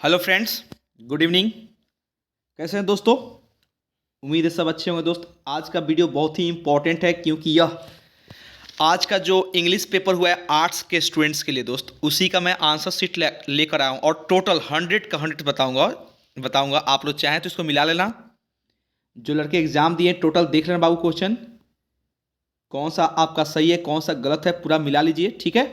Hello friends, good evening. कैसे हैं दोस्तों? उम्मीद है सब अच्छे होंगे। दोस्त, आज का वीडियो बहुत ही इंपॉर्टेंट है क्योंकि यह आज का जो इंग्लिश पेपर हुआ है आर्ट्स के स्टूडेंट्स के लिए दोस्त, उसी का मैं आंसर शीट लेकर आया हूँ और टोटल 100 का 100 बताऊंगा। आप लोग चाहें तो इसको मिला लेना। जो लड़के एग्जाम दिए टोटल देख लेना बाबू, क्वेश्चन कौन सा आपका सही है कौन सा गलत है पूरा मिला लीजिए, ठीक है?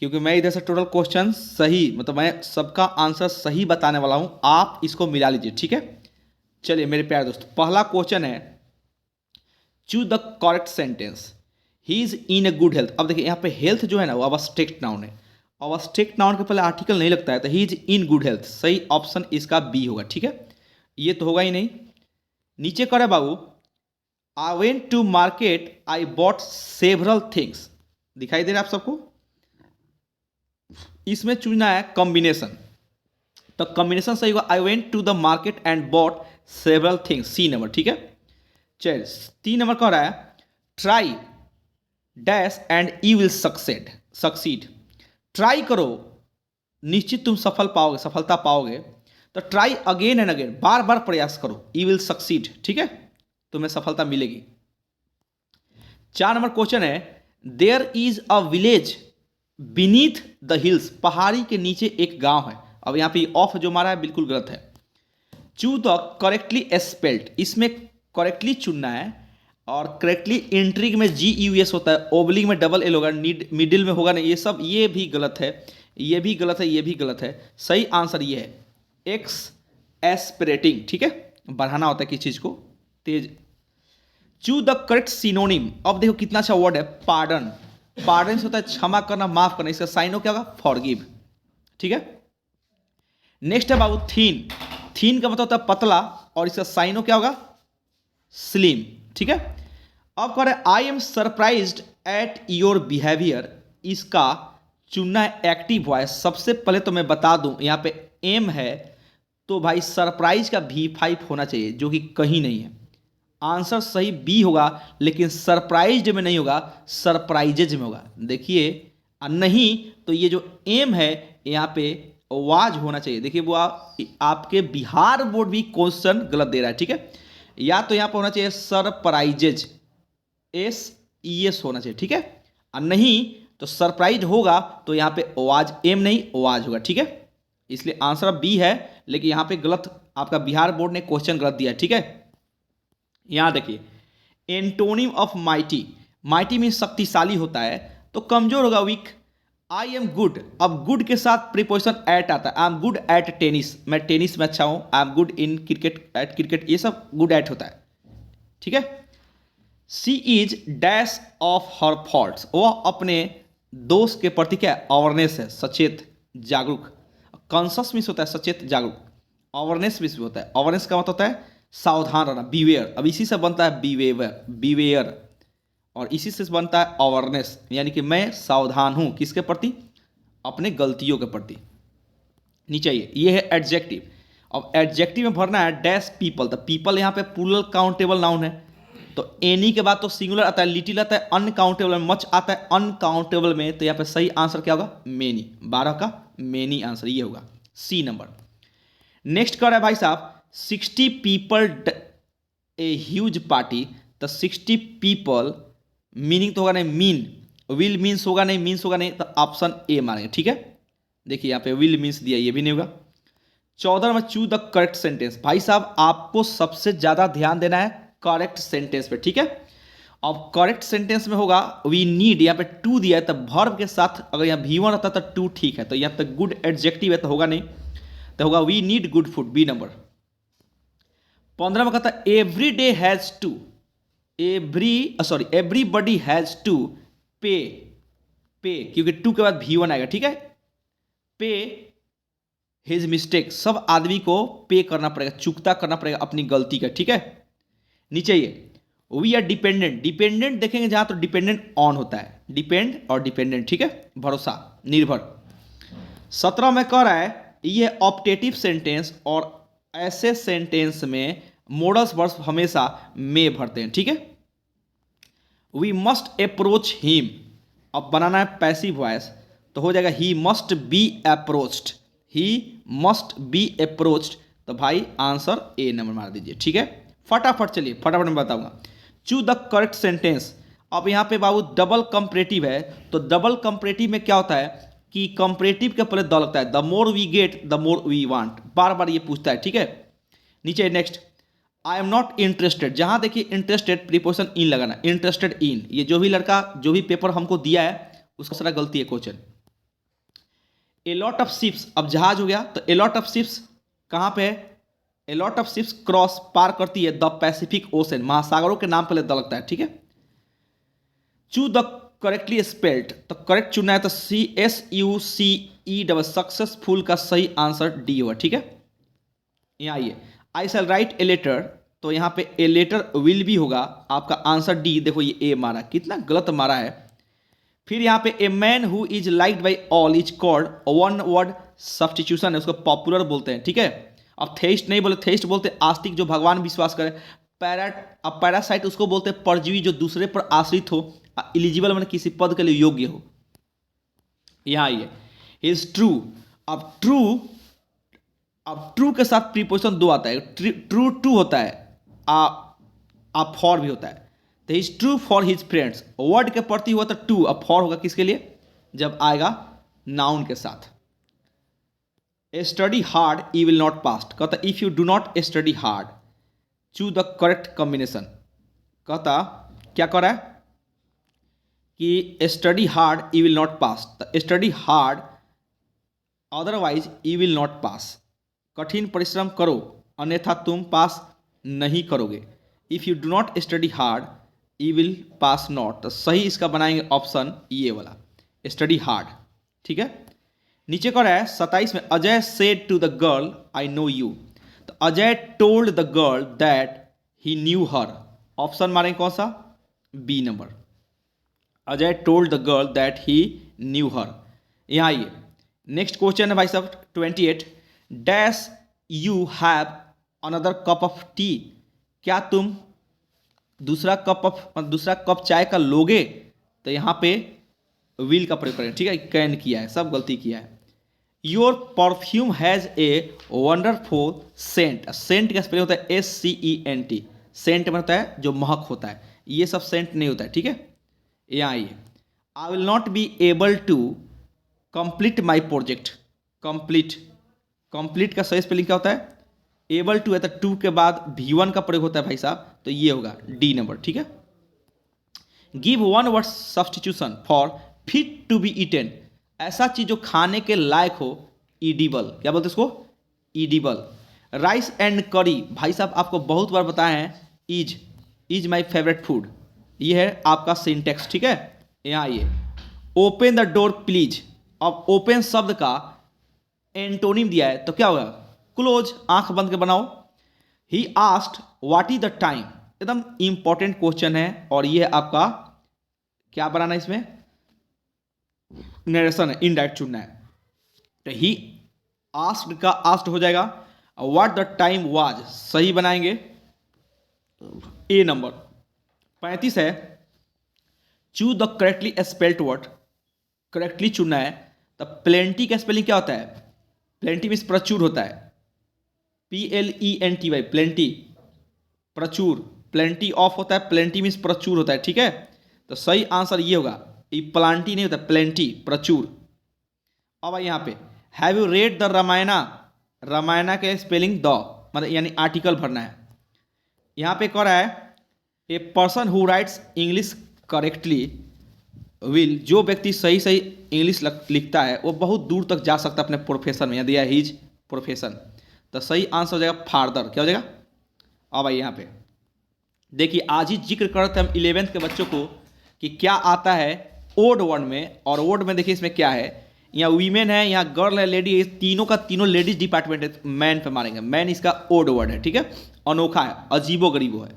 क्योंकि मैं इधर से टोटल क्वेश्चन सही, मतलब मैं सबका आंसर सही बताने वाला हूं, आप इसको मिला लीजिए, ठीक है? चलिए मेरे प्यारे दोस्त, पहला क्वेश्चन है, choose the correct sentence. He is in a good health. अब देखिए यहाँ पे हेल्थ जो है ना वो अब्स्ट्रैक्ट नाउन है। अब्स्ट्रैक्ट नाउन के पहले आर्टिकल नहीं लगता है, तो he is in good health सही ऑप्शन इसका बी होगा, ठीक है? ये तो होगा ही नहीं। नीचे करे बाबू, I went to market I bought several things. दिखाई दे रहा है आप सबको? इसमें चुनना है कॉम्बिनेशन, तो कॉम्बिनेशन सही होगा, I went to the market and bought several things, C number, ठीक है? चल 3 नंबर कह रहा है, try dash and you will succeed. Try करो, निश्चित तुम सफलता पाओगे। तो ट्राई अगेन एंड अगेन, बार बार प्रयास करो, यू विल सक्सीड, ठीक है? तुम्हें सफलता मिलेगी। 4 नंबर क्वेश्चन है, there is a village beneath the hills. पहाड़ी के नीचे एक गांव है। अब यहां पे ऑफ जो मारा है बिल्कुल गलत है। चू द करेक्टली स्पेल्ड, इसमें करेक्टली चुनना है। और करेक्टली इंट्रिग में GUS होता है, ओबलिग में डबल एल होगा, मिडिल में होगा नहीं, ये सब ये भी गलत है, ये भी गलत है, ये भी गलत है। सही आंसर ये है एक्स एस्पिरेटिंग, ठीक है? बढ़ाना होता है किसी चीज को, तेज। चू द करेक्ट सिनोनिम। अब देखो कितना अच्छा वर्ड है, पार्डन। पार्डन से होता है क्षमा करना, माफ करना, इसका साइनो क्या होगा, फॉरगिव, ठीक है? नेक्स्ट है बाबू थीन। थीन का मतलब होता है पतला, और इसका साइनो क्या होगा, स्लिम, ठीक है? अब कह रहे I am surprised at your behaviour. इसका चुनना है एक्टिव वॉइस। सबसे पहले तो मैं बता दूं, यहां पे एम है, तो भाई सरप्राइज का V5 होना चाहिए, जो कि कहीं नहीं है। आंसर सही बी होगा, लेकिन सरप्राइज्ड में नहीं होगा, सरप्राइजेज में होगा। देखिए, नहीं तो ये जो एम है यहाँ पे वाज होना चाहिए। देखिए वो आपके बिहार बोर्ड भी क्वेश्चन गलत दे रहा है, ठीक है? या तो यहाँ पर होना चाहिए सरप्राइजेज, SES होना चाहिए, ठीक है? और नहीं तो सरप्राइज होगा तो यहाँ पे वाज एम नहीं वाज होगा, ठीक है? इसलिए आंसर बी है, लेकिन यहाँ पे गलत, आपका बिहार बोर्ड ने क्वेश्चन गलत दिया है, ठीक है? यहां देखिए, antonym of mighty. Mighty mean शक्तिशाली होता है, तो कमजोर होगा वीक। आई एम गुड, अब गुड के साथ प्रीपोजिशन एट आता है। I am good at tennis, मैं टेनिस में अच्छा हूं। I am good in cricket, at cricket, ये सब गुड एट होता है, ठीक है? She is dash of her faults, वह अपने दोस्त के प्रति क्या अवेयरनेस है, सचेत जागरूक। कॉन्शस मीन्स होता है सचेत जागरूक, अवेयरनेस मीन्स भी होता है। अवेयरनेस का मतलब होता है सावधान रहना, बीवेयर। अब इसी से बनता है बीवेयर, और इसी से बनता है अवेयरनेस, यानी कि मैं सावधान हूं किसके प्रति, अपने गलतियों के प्रति। नीचे ये है एडजेक्टिव। अब एडजेक्टिव में भरना है डैश पीपल, तो पीपल यहाँ पे प्लूरल काउंटेबल नाउन है, तो एनी के बाद तो सिंगुलर आता है, लिटिल आता है, अनकाउंटेबल में मच आता है, अनकाउंटेबल में, तो यहाँ पे सही आंसर क्या होगा, मेनी। 12 का मेनी आंसर ये होगा, सी नंबर। नेक्स्ट कर रहा है भाई साहब, 60 पीपल ए ह्यूज पार्टी। तो 60 पीपल मीनिंग तो होगा नहीं, मीन, विल मीन्स होगा नहीं, मीन्स होगा नहीं, तो ऑप्शन ए मारेंगे, ठीक है? देखिए यहाँ पे विल मीन्स दिया, ये भी नहीं होगा। 14 में चूज द करेक्ट सेंटेंस। भाई साहब आपको सबसे ज्यादा ध्यान देना है करेक्ट सेंटेंस पे, ठीक है? अब करेक्ट सेंटेंस में होगा वी नीड, यहाँ पे टू दिया है, तो वर्ब के साथ अगर यहाँ V1 रहता तो टू ठीक है, तो यहाँ पे गुड एडजेक्टिव है तो होगा नहीं, तो होगा we need good food, B number. 15 में कहता है every day has to, everybody has to pay, क्योंकि टू के बाद V1 आएगा, ठीक है? पे हिज मिस्टेक, सब आदमी को पे करना पड़ेगा, चुकता करना पड़ेगा अपनी गलती का, ठीक है? नीचे ये वी आर डिपेंडेंट, डिपेंडेंट देखेंगे जहां तो डिपेंडेंट ऑन होता है, डिपेंड और डिपेंडेंट, ठीक है? भरोसा, निर्भर। 17 में कह रहा है ये ऑप्टेटिव सेंटेंस, और ऐसे सेंटेंस में मोडल्स वर्ब्स हमेशा में भरते हैं, ठीक है? वी मस्ट अप्रोच हिम, अब बनाना है पैसिव वॉइस, तो हो जाएगा he must be approached, he must be approached, तो भाई आंसर ए नंबर मार दीजिए। ठीक है, फटाफट चलिए, फटाफट मैं बताऊंगा। Choose the correct sentence. अब यहाँ पे बाबू डबल कंपरेटिव है, तो डबल कंपरेटिव में क्या होता है कि कंपरेटिव के पहले द लगता है, the more we get the more we want, बार बार ये पूछता है। ठीक है, नीचे next, I am not interested, जहां देखिए इंटरेस्टेड प्रीपोजिशन इन लगाना, इंटरेस्टेड इन, ये जो भी लड़का जो भी पेपर हमको दिया है उसका सारा गलती है question. A lot of ships, अब जहाज हो गया, तो ए लॉट ऑफ शिप्स कहां पे है, a lot of ships cross पार करती है द पैसिफिक ओशन, महासागरों के नाम पहले द लगता है। ठीक है, चू द करेक्टली स्पेल्ड, तो करेक्ट चुनना है, तो SUCE सक्सेसफुल का सही आंसर डी होगा। ठीक है, यहाँ आइए, आई शैल राइट ए लेटर, तो यहाँ पे ए लेटर विल भी होगा, आपका आंसर डी। देखो ये ए मारा, कितना गलत मारा है। फिर यहाँ पे a man who is liked by all is called, one word substitution है, उसको पॉपुलर बोलते हैं। ठीक है, अब थेइस्ट नहीं बोले, थेइस्ट बोलते आस्तिक जो भगवान विश्वास करे। अब पैरासाइट उसको बोलते हैं परजीवी जो दूसरे पर आश्रित हो, एलिजिबल मैंने किसी पद के लिए योग्य हो। यहाँ आइए, इज ट्रू, अब ट्रू के साथ प्रीपोजिशन दो आता है, ट्रू टू होता है, आ फॉर भी होता है, तो is true for his friends, word के प्रति हुआ तो टू, अब फॉर होगा किसके लिए, जब आएगा नाउन के साथ। Study hard you will not pass, कहता if you do not study hard choose the correct combination, कहता क्या कर रहा है कि study hard you will not pass, तो study hard otherwise you will not pass, कठिन परिश्रम करो अन्यथा तुम पास नहीं करोगे। If you do not study hard you will pass not, तो सही इसका बनाएंगे ऑप्शन ये वाला, स्टडी हार्ड। ठीक है, नीचे कर रहा है 27 में, Ajay said to the girl I know you, तो Ajay told the girl that he knew her, option मारेंगे कौन सा, B number, Ajay told the girl that he knew her. यहाँ आइए, नेक्स्ट क्वेश्चन है भाई साहब 28, dash you have another cup of tea, क्या तुम दूसरा कप चाय का लोगे, तो यहाँ पे विल का प्रयोग करें। ठीक है, कैन किया है, सब गलती किया है। Your perfume has a wonderful scent, scent का स्पेलिंग होता है SCENT, सेंट में होता है जो महक होता है, ये सब सेंट नहीं होता है। ठीक है, यहाँ आइए, I will not be able to complete my project, complete का सही स्पेलिंग क्या होता है, एबल टू है तो टू के बाद V1 का प्रयोग होता है भाई साहब, तो ये होगा डी नंबर। ठीक है, give one word substitution for fit to be eaten, ऐसा चीज जो खाने के लायक हो, ईडिबल, क्या बोलते हैं इसको, ईडिबल। राइस एंड करी, भाई साहब आपको बहुत बार बताया है, इज माई फेवरेट फूड, ये है आपका सिंटेक्स। ठीक है, यहाँ आइए, ओपन द डोर प्लीज, अब ओपन शब्द का एंटोनिम दिया है, तो क्या होगा, क्लोज, आंख बंद के बनाओ। He asked what is the time, एकदम इंपॉर्टेंट क्वेश्चन है, और ये है आपका क्या बनाना है, इसमें नरेशन है, इनडायरेक्ट चुनना है, तो ही आस्क्ड का आस्क्ड हो जाएगा, व्हाट द टाइम वाज सही बनाएंगे ए नंबर। 35 है, choose the correctly spelled word, correctly चुनना है, तो प्लेंटी का स्पेलिंग क्या होता है, प्लेंटी मीन्स प्रचुर होता है, PLENTY, प्लेंटी, प्रचुर, प्लेंटी ऑफ होता है, प्लेंटी मीन्स प्रचुर होता है। ठीक है, तो सही आंसर ये होगा, ये प्लांटी नहीं होता, प्लेंटी, प्रचुर। अब आई यहाँ पे, have you read the Ramayana, Ramayana के स्पेलिंग द, मतलब यानी आर्टिकल भरना है। यहाँ पे कह रहा है, a person who rights English correctly will, जो व्यक्ति सही सही इंग्लिश लिखता है वो बहुत दूर तक जा सकता है अपने प्रोफेशन में, यहाँ दिया हिज प्रोफेशन, तो सही आंसर हो जाएगा फार्दर, क्या हो जाएगा। अब आइए यहाँ पे देखिए, आज ही जिक्र करते हैं हम 11th के बच्चों को कि क्या आता है ओड वर्ड में, और ओड में देखिए इसमें क्या है, यहाँ वीमेन है, यहाँ गर्ल है, लेडी है, तीनों का तीनों लेडीज डिपार्टमेंट है, मैन पे मारेंगे, मैन इसका ओड वर्ड है। ठीक है, अनोखा है, अजीबो गरीबो है।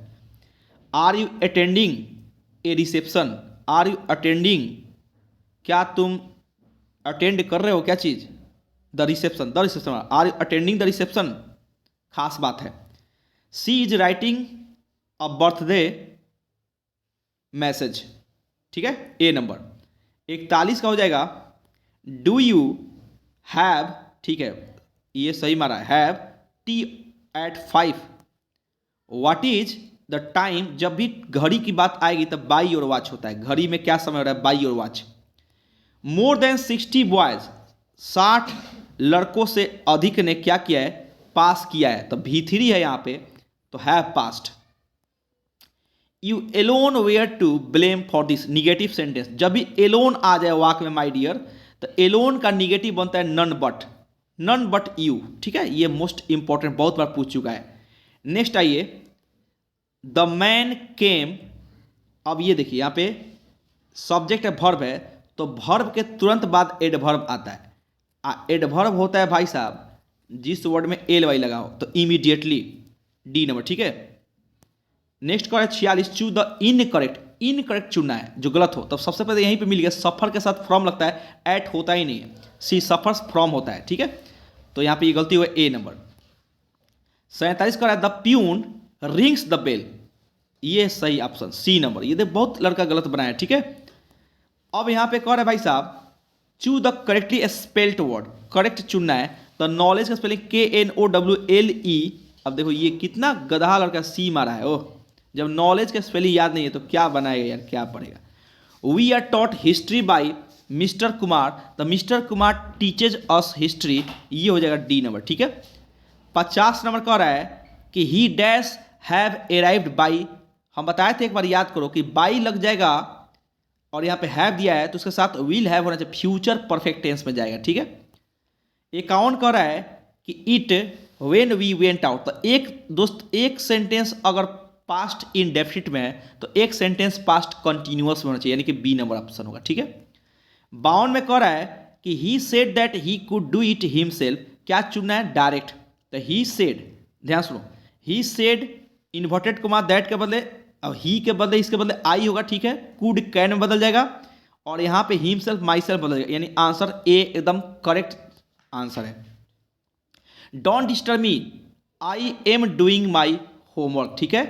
Are you attending a reception, are you attending, क्या तुम अटेंड कर रहे हो क्या चीज, the reception, are you attending the reception, खास बात है। She is writing a birthday message, ठीक है, ए नंबर। 41 का हो जाएगा, डू यू हैव, ठीक है, ये सही मारा है। Have tea at 5। What is the time, जब भी घड़ी की बात आएगी तब बाई और वॉच होता है। घड़ी में क्या समय हो रहा है, बाई और वॉच। मोर देन 60 बॉयज, 60 लड़कों से अधिक ने क्या किया है, पास किया है। तो V3 है यहाँ पे, तो have past. You alone were to blame for this, negative sentence. जब भी एलोन आ जाए वाक्य में माय डियर, तो एलोन का निगेटिव बनता है none but, none but you. ठीक है, ये मोस्ट इंपॉर्टेंट, बहुत बार पूछ चुका है। नेक्स्ट आइए, द मैन केम। अब ये देखिए यहाँ पे सब्जेक्ट है, वर्ब है, तो वर्ब के तुरंत बाद एडवर्ब आता है। एडवर्ब होता है भाई साहब जिस वर्ड में एल वाई लगा हो, तो इमीडिएटली, डी नंबर। ठीक है, नेक्स्ट का है 46, चू द इनकरेक्ट। इनकरेक्ट चुनना है जो गलत हो। तब सबसे पहले यहीं पे मिल गया, सफर के साथ फ्रॉम लगता है, एट होता ही नहीं है, सी सफर्स फ्रॉम होता है। ठीक है, तो यहाँ पे ये गलती हुआ, ए नंबर। 47 का है the peon rings the bell, ये सही ऑप्शन, सी नंबर। ये देख बहुत लड़का गलत बनाया। ठीक है, अब यहाँ पे कह रहा है भाई साहब चू the correctly spelled word, correct चुनना है। तो नॉलेज का स्पेलिंग KNOWLE। अब देखो ये कितना गधा लड़का सी मारा है। ओह, जब नॉलेज का स्पेलिंग याद नहीं है तो क्या बनाएगा यार, क्या पढ़ेगा। We are taught history by mister Kumar, the mister Kumar teaches us history, ये हो जाएगा डी नंबर। ठीक है, 50 नंबर कह रहा है कि ही डैश हैव अराइव्ड बाई। हम बताए थे एक बार, याद करो कि बाई लग जाएगा और यहाँ पे हैव दिया है तो उसके साथ विल हैव होना चाहिए, फ्यूचर परफेक्ट टेंस में जाएगा। ठीक है, 51 कह रहा है कि it when we went out. तो एक दोस्त, एक सेंटेंस अगर पास्ट इंडेफिनिट में है तो एक सेंटेंस पास्ट कंटिन्यूअस में होना चाहिए, यानी कि बी नंबर ऑप्शन होगा। ठीक है, 52 में कह रहा है कि he said that he could do it himself. क्या चुनना है, डायरेक्ट। तो ही सेड, ध्यान सुनो, he said inverted comma that के बदले, अब ही के बदले इसके बदले आई होगा। ठीक है, कुड कैन में बदल जाएगा और यहाँ पे हिमसेल्फ माई सेल्फ बदल जाएगा, यानी आंसर ए एकदम करेक्ट आंसर है। Don't disturb me, I am doing my homework. ठीक है,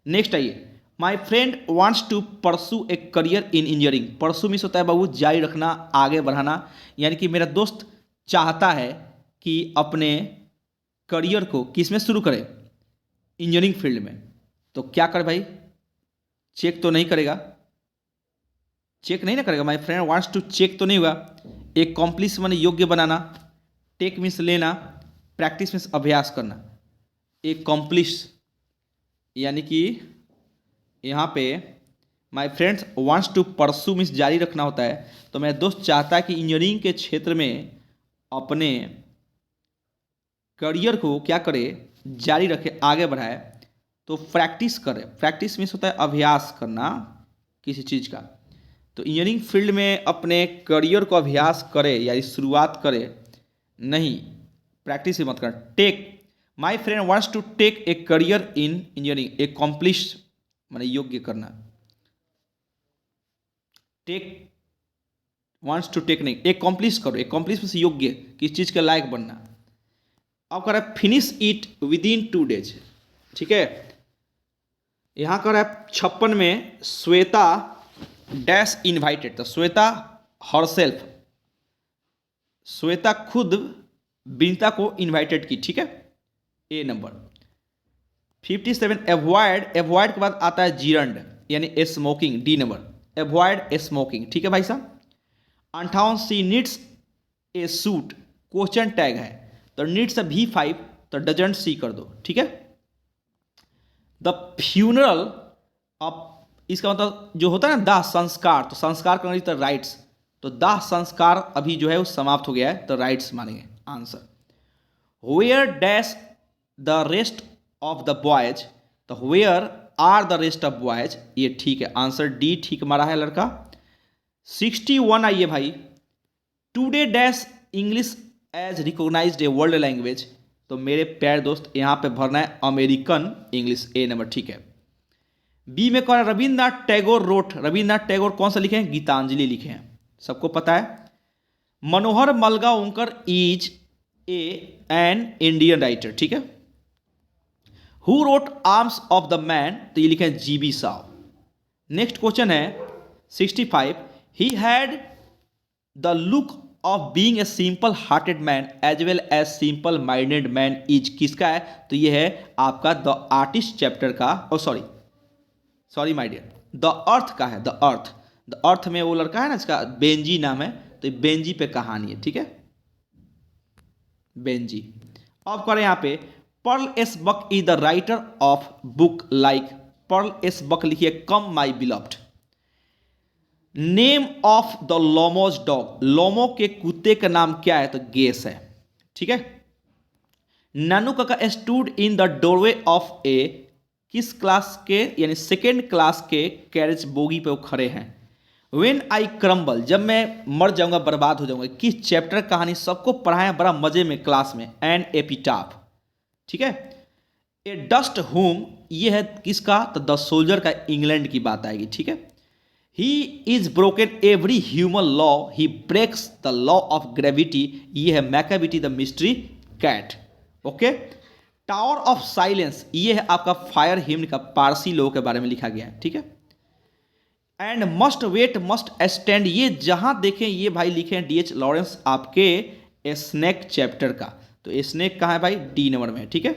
नेक्स्ट आइए, my friend wants to pursue a career in engineering. Pursue means होता है बाबू जारी रखना, आगे बढ़ाना, यानी कि मेरा दोस्त चाहता है कि अपने करियर को किस में शुरू करे, इंजीनियरिंग फील्ड में। तो क्या करे भाई, चेक तो नहीं करेगा, चेक नहीं ना करेगा। My friend wants to check तो नहीं होगा। एक कॉम्प्लिस माने योग्य बनाना, टेक मीन्स लेना, प्रैक्टिस मीन्स अभ्यास करना। एक कॉम्प्लिस यानी कि यहाँ पे my friends wants to pursue means जारी रखना होता है। तो मेरा दोस्त चाहता है कि इंजीनियरिंग के क्षेत्र में अपने करियर को क्या करे, जारी रखे, आगे बढ़ाए। तो प्रैक्टिस करे, प्रैक्टिस मीन्स होता है अभ्यास करना किसी चीज़ का। तो इंजीनियरिंग फील्ड में अपने करियर को अभ्यास करे या शुरुआत करे, नहीं प्रैक्टिस ही मत कर। Take, my friend wants to take a career in engineering, accomplish माने योग्य करना, टेक वांट्स टू टेक नहीं, एकम्प्लिश करो, एकम्प्लिश मीन्स योग्य, किस चीज़ के लायक बनना। अब कर रहा है finish it with in 2 days. ठीक है, यहाँ कर रहा है 56 में श्वेता डैश इन्वाइटेड। तो श्वेता हरसेल्फ, श्वेता खुद विनीता को इन्वाइटेड की। ठीक है, ए नंबर। 57 एवॉइड, एवॉइड के बाद आता है जीरंड यानी smoking, D number, avoid smoking. ठीक है भाई साहब। 58 she needs a suit, question tag है तो नीड्स V5, तो डजंट सी कर दो। ठीक है, द फ्यूनरल, अब इसका मतलब जो होता है ना दाह संस्कार, तो संस्कार करना तो राइट्स, तो दाह संस्कार अभी जो है वो समाप्त हो गया है, तो राइट्स मानेंगे answer. Where dash the rest of the boys, तो where are the rest of boys, ये ठीक है आंसर, डी ठीक मारा है लड़का। 61 आइए भाई, today dash English as recognised a world language. तो मेरे प्यारे दोस्त यहाँ पे भरना है अमेरिकन इंग्लिश, ए नंबर। ठीक है, बी में कौन है, रविन्द्रनाथ टैगोर रोट। रविन्द्रनाथ टैगोर कौन सा लिखे हैं, गीतांजलि लिखे हैं, सबको पता है। मनोहर मलगाओंकर इज एन इंडियन राइटर। ठीक है, who wrote arms of the man, तो ये लिखे हैं GB साव। नेक्स्ट क्वेश्चन है 65, he had the look of being a simple hearted man as well as simple minded man is किसका है? तो ये है आपका द आर्टिस्ट चैप्टर का, oh sorry my dear, the earth का है। द अर्थ में वो लड़का है ना, इसका बेंजी नाम है, तो बेंजी पे कहानी है, ठीक है, बेंजी। अब करें यहाँ पे, Pearl S Buck is the writer of book like, Pearl S Buck लिखिए come my beloved. Name of the Lomo's dog, Lomo के कुत्ते का नाम क्या है? तो गेस है, ठीक है। Nanu Kaka stood in the doorway of a, किस क्लास के यानी सेकेंड क्लास के कैरेज बोगी पे वो खड़े हैं। वेन आई क्रम्बल, जब मैं मर जाऊंगा, बर्बाद हो जाऊंगा, किस चैप्टर कहानी सबको पढ़ाया बड़ा मजे में क्लास में, एन एपिटाफ, ठीक है। ए डस्ट होम, ये है किसका? तो द सोल्जर का, इंग्लैंड की बात आएगी, ठीक है। He is broken every human law, he breaks the law of gravity, ये है Macavity the mystery cat, okay. Tower of silence, ये है आपका फायर हिम्न का, पारसी लोगों के बारे में लिखा गया है, ठीक है। And must wait must stand, ये जहां देखें ये भाई लिखे हैं डीएच लॉरेंस आपके स्नैक चैप्टर का। तो स्नैक कहाँ है भाई? डी नंबर में है, ठीक है,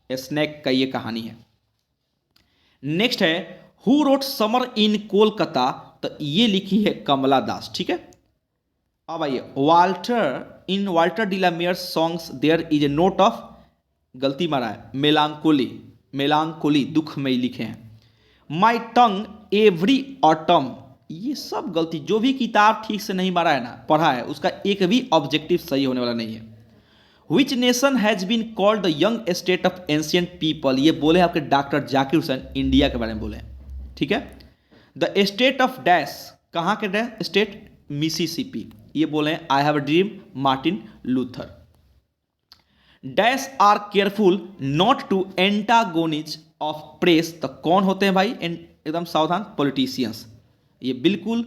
स्नैक का ये कहानी है। नेक्स्ट है who wrote summer in Kolkata, तो ये लिखी है कमला दास, ठीक है। अब आइए Walter de la Mare songs there is a note of, गलती मारा है, मेलांकोली दुख में लिखे हैं। माई टंग एवरी ऑटम, ये सब गलती, जो भी किताब ठीक से नहीं मारा है ना, पढ़ा है, उसका एक भी ऑब्जेक्टिव सही होने वाला नहीं है। Which nation has been called the young state of ancient people, ये बोले आपके डॉक्टर जाकिर हुसैन, इंडिया के बारे में बोले, ठीक है। द स्टेट ऑफ डैश, कहाँ के डैश स्टेट? मिसिसिपी, ये बोले हैं I have a dream, Martin Luther. Dash are careful not to antagonise of press, तो कौन होते हैं भाई? एकदम सावधान, पॉलिटिशियंस, ये बिल्कुल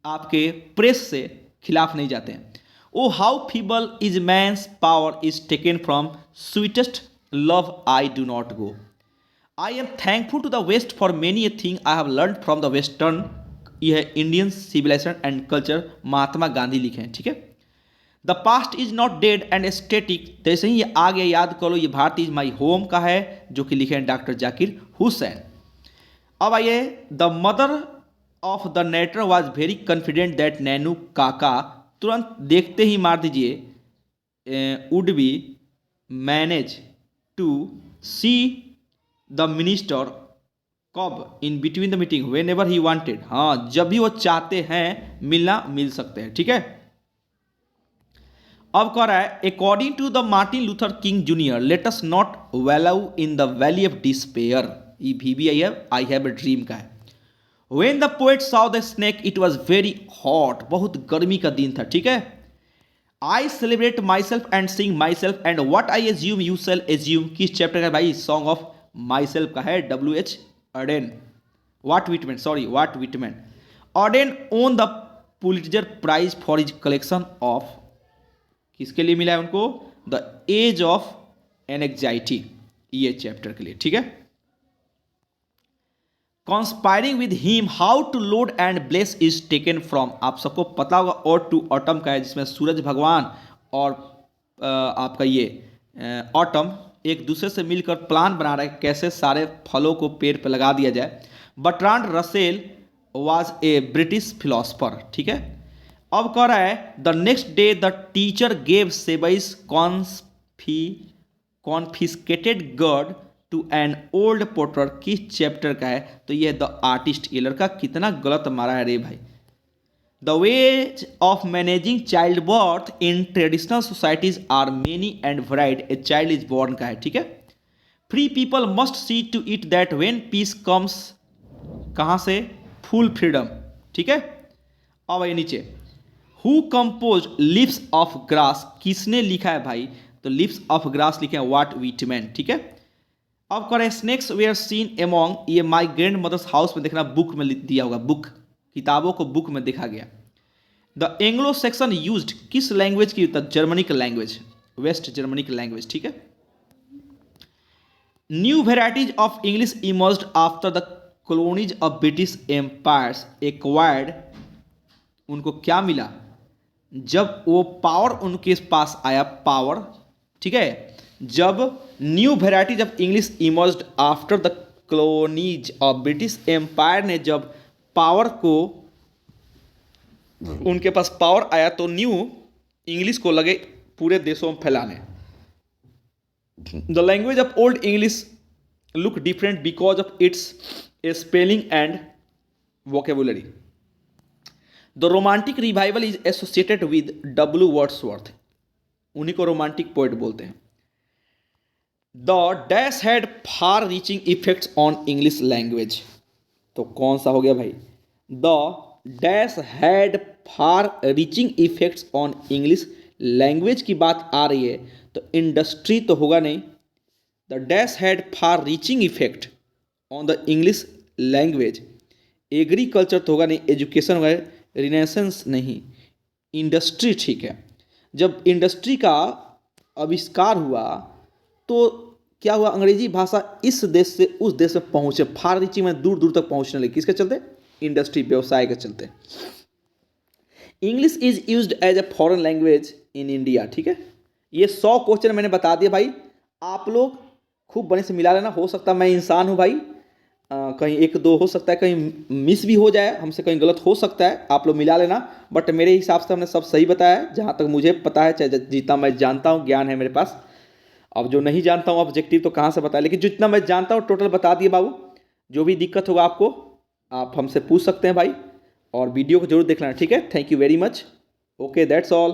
आपके प्रेस से खिलाफ नहीं जाते हैं। O how feeble is man's power is taken from sweetest love I do not go. I am thankful to the West for many a thing I have learn from the western, यह है Indian civilisation and culture, Mahatma Gandhi लिखे हैं, ठीक है। The past is not dead and static, जैसे ही ये आ गया याद करो, ये भारत इज माई होम का है, जो कि लिखे हैं डॉक्टर जाकिर हुसैन। अब आइए, the mother of the narrator was very confident that Nanu Kaka, तुरंत देखते ही मार दीजिए, would be manage to see the minister come in between the meeting whenever he wanted, हाँ जब भी वो चाहते हैं मिलना मिल सकते हैं, ठीक है। अब कह रहा है according to the Martin Luther King junior let us not value in the valley of despair, ये भी आई हैव अ ड्रीम का है। When the poet saw the snake, it was very hot, बहुत गर्मी का दिन था, ठीक है। I celebrate myself and sing myself and what I assume you shall assume, किस चैप्टर का भाई? सॉन्ग ऑफ myself का है, W.H. Auden, Walt Whitman। Auden won the Pulitzer Prize for his collection of, किसके लिए मिला है उनको? द एज ऑफ एंग्जाइटी, ये चैप्टर के लिए, ठीक है। Conspiring with him how to load and bless is taken from, आप सबको पता होगा और टू ऑटम का है, जिसमें सूरज भगवान और आपका ये ऑटम एक दूसरे से मिलकर प्लान बना रहे हैं कैसे सारे फलों को पेड़ पर लगा दिया जाए। Bertrand Russell was a British philosopher, ठीक है। अब कह रहा है the next day the teacher gave Sebai's confiscated gird to an old potter, किस चैप्टर का है? तो ये द आर्टिस्ट, ये लड़का कितना गलत मारा है रे भाई। The ways of managing child birth in traditional societies are many and varied, a child is born का है, ठीक है। Free people must see to it that when peace comes, कहाँ से? फुल फ्रीडम, ठीक है। अब ये नीचे who compose leaves of grass, किसने लिखा है भाई? तो लिप्स ऑफ ग्रास लिखे हैं वाल्ट व्हिटमैन, ठीक है। अब करें स्नेक्स वेयर सीन एमोंग, ये माई ग्रैंड मदर्स हाउस में देखना, बुक में दिया होगा, बुक, किताबों को बुक में देखा गया। द एंग्लो सेक्शन यूज्ड, किस लैंग्वेज की? जर्मनी की लैंग्वेज, वेस्ट जर्मनी की लैंग्वेज, ठीक है। New varieties of English emerged after the colonies of British empires acquired, उनको क्या मिला? जब वो पावर उनके पास आया, पावर, ठीक है, जब न्यू वेराइटी, जब English emerged after the colonies of British empire ने जब पावर को, उनके पास पावर आया तो न्यू इंग्लिश को लगे पूरे देशों में फैलाने। The language of old English look different because of its spelling and vocabulary. The romantic revival is associated with W Wordsworth, उन्हीं को रोमांटिक पोएट बोलते हैं। The dash had far reaching effects on English language, तो कौन सा हो गया भाई? The dash had far reaching effects on English language की बात आ रही है तो इंडस्ट्री तो होगा नहीं। The dash had far reaching effect on the English language, agriculture तो होगा नहीं, एजुकेशन होगा, रिनेसेंस नहीं, इंडस्ट्री ठीक है। जब इंडस्ट्री का आविष्कार हुआ तो क्या हुआ, अंग्रेजी भाषा इस देश से उस देश में पहुंचे, फार रीचिंग में दूर दूर तक पहुंचने लगी, किसके चलते? इंडस्ट्री, व्यवसाय के चलते। English is used as a foreign language in India, ठीक है। ये 100 क्वेश्चन मैंने बता दिया भाई, आप लोग खूब बने से मिला लेना। हो सकता है मैं इंसान हूँ भाई, कहीं एक दो हो सकता है, कहीं मिस भी हो जाए हमसे, कहीं गलत हो सकता है, आप लोग मिला लेना। बट मेरे हिसाब से हमने सब सही बताया है, जहाँ तक मुझे पता है, चाहे जितना मैं जानता हूँ, ज्ञान है मेरे पास। अब जो नहीं जानता हूँ ऑब्जेक्टिव तो कहाँ से बताया, लेकिन जितना मैं जानता हूँ टोटल बता दिए बाबू। जो भी दिक्कत होगा आपको, आप हमसे पूछ सकते हैं भाई, और वीडियो को जरूर देख लेना, ठीक है। Thank you very much. Okay, that's all.